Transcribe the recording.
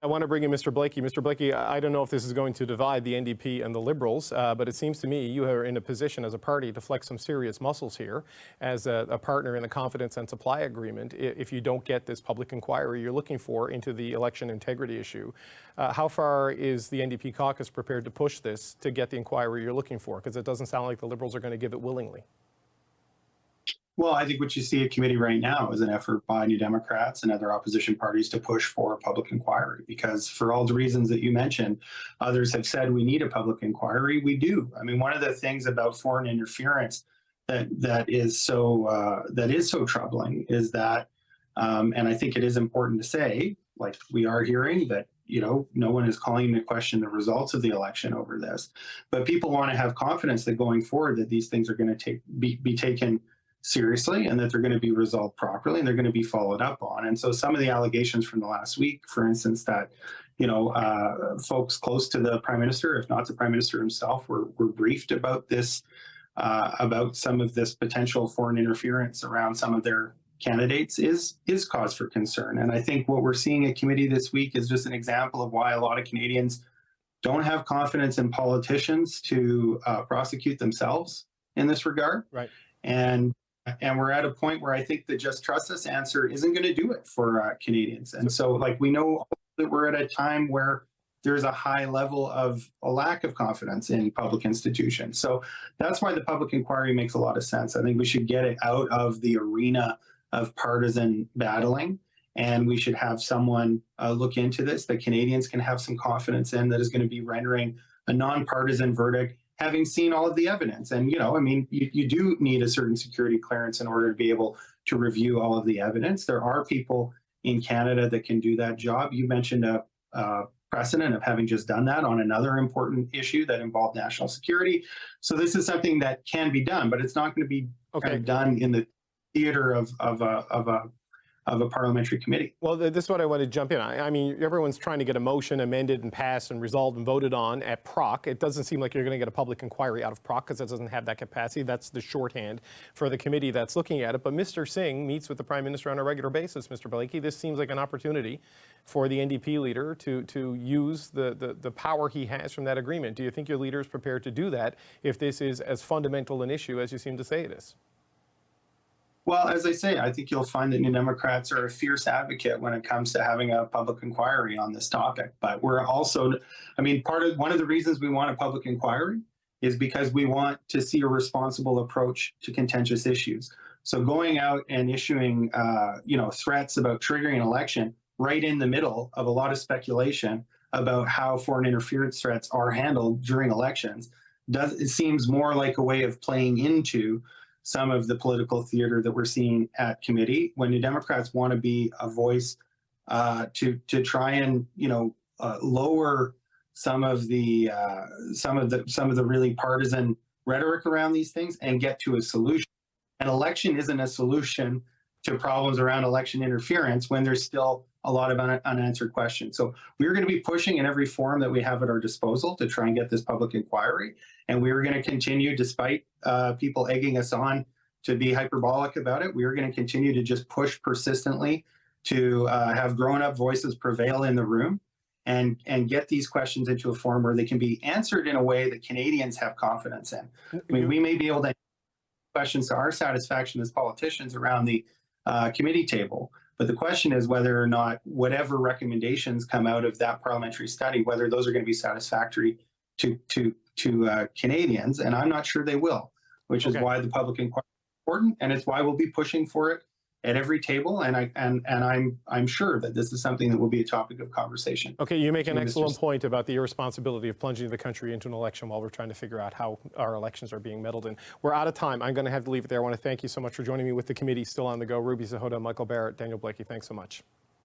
want to bring in Mr. Blaikie. Mr. Blaikie, I don't know if this is going to divide the NDP and the Liberals, but it seems to me you are in a position as a party to flex some serious muscles here as a partner in the confidence and supply agreement if you don't get this public inquiry you're looking for into the election integrity issue. How far is the NDP caucus prepared to push this to get the inquiry you're looking for? Because it doesn't sound like the Liberals are going to give it willingly. Well, I think what you see at committee right now is an effort by New Democrats and other opposition parties to push for a public inquiry, because for all the reasons that you mentioned, others have said we need a public inquiry. We do. I mean, one of the things about foreign interference that is so troubling is that, and I think it is important to say, like we are hearing that, you know, no one is calling into question the results of the election over this, but people want to have confidence that going forward that these things are going to be taken seriously and that they're going to be resolved properly and they're going to be followed up on. And so some of the allegations from the last week, for instance, that, you know, folks close to the Prime Minister, if not the Prime Minister himself, were briefed about this, about some of this potential foreign interference around some of their candidates is cause for concern. And I think what we're seeing at committee this week is just an example of why a lot of Canadians don't have confidence in politicians to prosecute themselves in this regard. Right. And we're at a point where I think the just trust us answer isn't going to do it for Canadians. And so, like, we know that we're at a time where there's a high level of a lack of confidence in public institutions. So that's why the public inquiry makes a lot of sense. I think we should get it out of the arena of partisan battling, and we should have someone look into this that Canadians can have some confidence in, that is going to be rendering a nonpartisan verdict, having seen all of the evidence. And, you know, I mean, you do need a certain security clearance in order to be able to review all of the evidence. There are people in Canada that can do that job. You mentioned a precedent of having just done that on another important issue that involved national security. So this is something that can be done, but it's not going to be done in the theater of a parliamentary committee. Well, this is what I want to jump in. I mean, everyone's trying to get a motion amended and passed and resolved and voted on at PROC. It doesn't seem like you're going to get a public inquiry out of PROC because it doesn't have that capacity. That's the shorthand for the committee that's looking at it. But Mr. Singh meets with the Prime Minister on a regular basis, Mr. Blaikie. This seems like an opportunity for the NDP leader to use the power he has from that agreement. Do you think your leader is prepared to do that if this is as fundamental an issue as you seem to say it is? Well, as I say, I think you'll find that New Democrats are a fierce advocate when it comes to having a public inquiry on this topic. But we're also, I mean, one of the reasons we want a public inquiry is because we want to see a responsible approach to contentious issues. So going out and issuing, threats about triggering an election right in the middle of a lot of speculation about how foreign interference threats are handled during elections, it seems more like a way of playing into some of the political theater that we're seeing at committee, when New Democrats want to be a voice to try and lower some of the really partisan rhetoric around these things and get to a solution. An election isn't a solution to problems around election interference when there's still a lot of unanswered questions. So we're going to be pushing in every forum that we have at our disposal to try and get this public inquiry. And we're going to continue, despite people egging us on to be hyperbolic about it, we're going to continue to just push persistently to have grown-up voices prevail in the room and get these questions into a forum where they can be answered in a way that Canadians have confidence in. I mean, we may be able to answer questions to our satisfaction as politicians around the committee table, but the question is whether or not whatever recommendations come out of that parliamentary study, whether those are going to be satisfactory to Canadians, and I'm not sure they will, which is why the public inquiry is important, and it's why we'll be pushing for it at every table, and I'm sure that this is something that will be a topic of conversation. Okay, you make an excellent point about the irresponsibility of plunging the country into an election while we're trying to figure out how our elections are being meddled in. We're out of time. I'm going to have to leave it there. I want to thank you so much for joining me with the committee still on the go. Ruby Zahota, Michael Barrett, Daniel Blaikie, thanks so much.